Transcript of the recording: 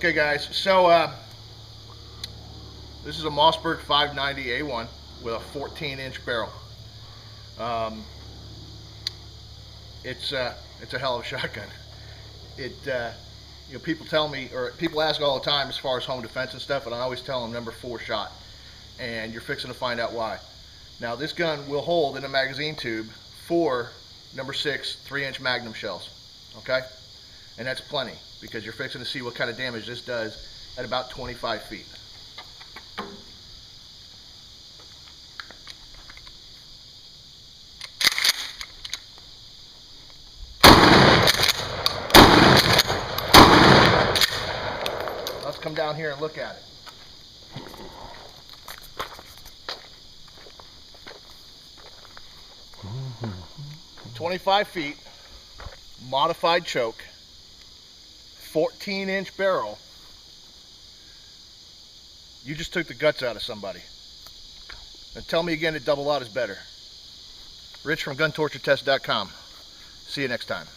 Okay guys, so this is a Mossberg 590A1 with a 14-inch barrel. It's a hell of a shotgun. People tell me, or people ask all the time as far as home defense and stuff, and I always tell them number 4 shot, and you're fixing to find out why. Now this gun will hold in a magazine tube 4 number 6 3-inch Magnum shells, okay? And that's plenty, because you're fixing to see what kind of damage this does at about 25 feet. Let's come down here and look at it. Mm-hmm. 25 feet, modified choke, 14-inch barrel. You just took the guts out of somebody. And tell me again that double aught is better. Rich from GunTortureTest.com. See you next time.